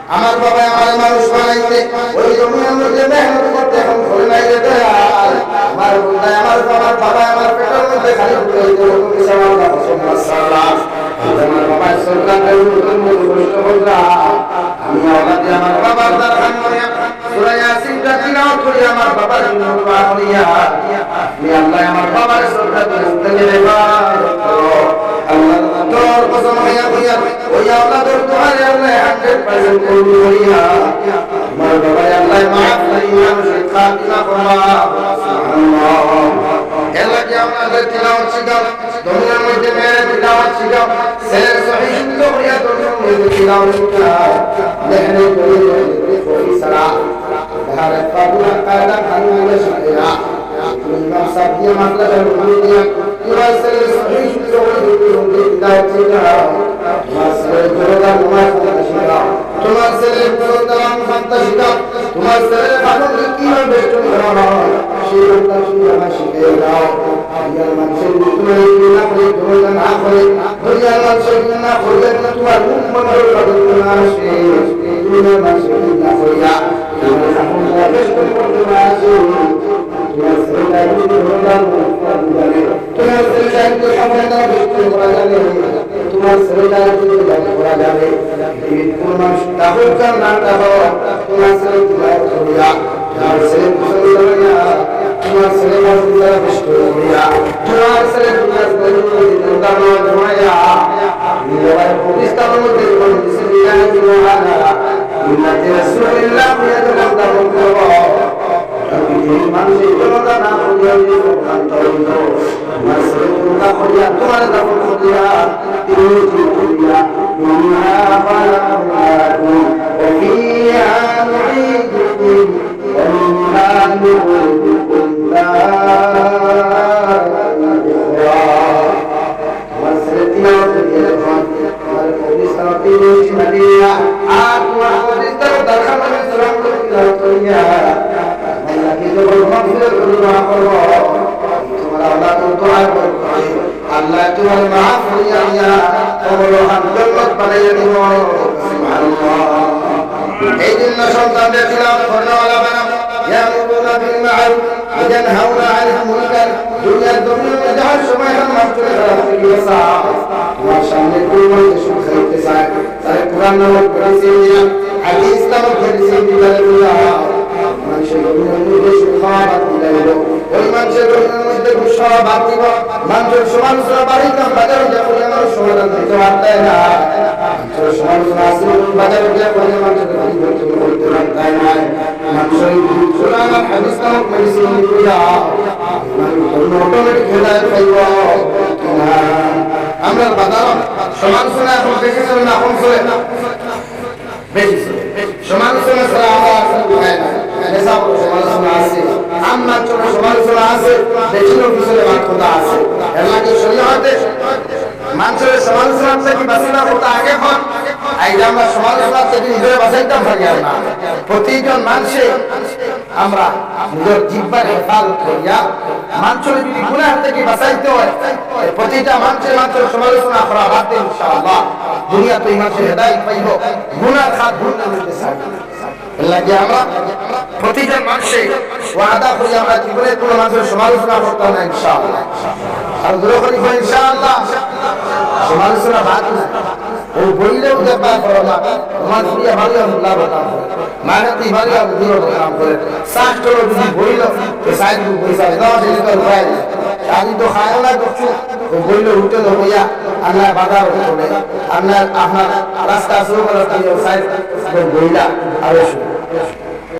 আমার বাবা আমার মানুষ বানাইতে ওই জমির মধ্যে মেহনত করতে এখন করে নাই রে দয়াল আমার বন্ধু আমার বাবা আমার পেটের মধ্যে খালি ঘুরে এরকম বিশাল মাশাআল্লাহ আমার বাবা সরকারের আমি আওলাদে আমার বাবার দরখান করিয়া সূরা ইয়াসিনটা তিলাওয়াত করি আমার বাবার জন্য দোয়া করিয়া আমি আল্লাহ আমার বাবার সরকারের জিন্দগি ইবাদত করো আল্লাহ তোর কসম হইয়া কইয়া ওই আওলাদের দোয়ারে আল্লাহ 100% কবুল করিয়া আমার বাবা আল্লাহ maaf করিয়া খাতিমা করবা সুবহানাল্লাহ এলাকি আমাদের তিলাওয়াত শিখাও দুনিয়ার মধ্যে মেরে তিলাওয়াত শিখাও সের সহিহ শুদ্ধ করিয়া দুনিয়ার মধ্যে তিলাওয়াত শিখাও দেখনে করি সারা ধারে কাবুল কায়দা খানলে শাহিরা ইমাম সাহেব দিয়ে মাদ্রাসা রুমিয়া ইমাম সের সহিহ শুদ্ধ করিয়া তিলাওয়াত শিখাও মাসরে জোরা নামাজ পড়া শিখাও তোমার ছেলে প্রদান খাতা শিখাও তোমার ছেলে ভালো কিভাবে বেষ্টন করা হয় সেই কথা শিখা শিখে দাও দুনিয়ার মানুষের তুমি না করে দুনিয়া না করে দুনিয়ার মানুষের না করে তোমার মুখ বন্ধ করে না আসে দুনিয়ার মানুষের না করিয়া তোমার এখন বেষ্টন করতে না আসে তোমার ছেলে যদি প্রদান জানে তোমার ছেলে যদি সমাধান বেষ্টন করা জানে তোমার ছেলেটা যদি জানে করা যাবে এই কোন মানুষ তাহলে না তাহলে তোমার ছেলে তোমার করিয়া তোমার ছেলে মুসলমানিয়া তোমার ছেলে মুসলমান বেষ্টন করিয়া তোমার ছেলে তোমার দান জমায়া নিরায় প্রতিষ্ঠানের মধ্যে কোন বিসমিল্লাহ সুবহানাল্লাহ ইন্নাতি রাসূলিল্লাহ ইয়াদুল্লাহ করব এই মানুষের জনতা না করিয়া সুবহান তাআলা তোমার ছেলে তোমরা করিয়া তোমার দান করিয়া তিনি করিয়া দুনিয়া বানাকুম ওয়া ফিহা নুঈদুকুম ওয়া মিনহা নুখরিজুকুম আল্লাহ তোমার মাফ করিয়া দিয়া তোমার জান্নাত বানাইয়া দিব সুবহানাল্লাহ এই জন্য সন্তানদের খিলাফ করনেওয়ালা বানাও ইয়ামুরুনা বিল মা'রুফ ওয়া ইয়ানহাউনা আনিল মুনকার দুনিয়ার দুনিয়াতে যাওয়ার সময় নামাজ পড়ে রাখা তোমার সামনে কোন মানুষ সুখ খাইতে চায় তাই কুরআন নামক পড়িয়ে দিয়া হাদিস নামক পড়িয়ে দিয়া মানুষের দুনিয়ার মধ্যে সুখ খাওয়া দিলাইলো ওই মানুষের দুনিয়ার মধ্যে খুশা বাদ দিব মানুষের সমালোচনা বাড়ি কাম বাজারে যা করে মানুষ সমাধান দিতে পারতে না মানুষের সমালোচনা আসলে বাজারে যা করে মানুষের পরিবর্তন করতে পারতে না মানুষের কোরআন আর হাদিস নামক মেডিসিন দিয়া মানুষ অটোমেটিক হেদায়েত পাইব আমরা বাজার সমালোচনা এখন বেশি চলে না কম চলে বেশি চলে সমালোচনা ছাড়া আমরা হয় না এসব সমালোচনা আছে আমার ছোট সমালোচনা আছে দেশের পিছনে বাধ্যতা আছে এর লাগে শরীয়তে মানুষের সমালোচনা থেকে বাঁচানো কথা আগে হন এই যে আমরা সমালোচনা থেকে নিজের বাঁচাইতাম থাকি না প্রতিজন মানুষে আমরা নিজের জিহ্বার হেফাজত করিয়া মানুষের যদি গুনাহ থেকে বাঁচাইতে হয় প্রতিটা মানুষের সমালোচনা করা বাদ দিন ইনশাআল্লাহ দুনিয়া তো মানুষের হেদায়েত পাইব গুনাহ খাত ভুলতে চাই লাগে আমরা প্রতিজন মানুষে ওয়াদা করি আমরা জীবনে কোনো মানুষের সমালোচনা করতে না ইনশাআল্লাহ আর দূরে করি ইনশাআল্লাহ সমালোচনা বাদ না ও বইলে উদ্যাপা করো না তোমার প্রিয় ভালো লাভ কাম করে মানতি ভালো দূর কাম করে শাস্ত্র যদি বইল তো সাইড পয়সা দাও দিলে তো উপায় না আদি তো খায় না কিছু ও বইলে উঠে তো হইয়া আল্লাহ বাধা করে আপনার রাস্তা শুরু করার সাইড বইলা আর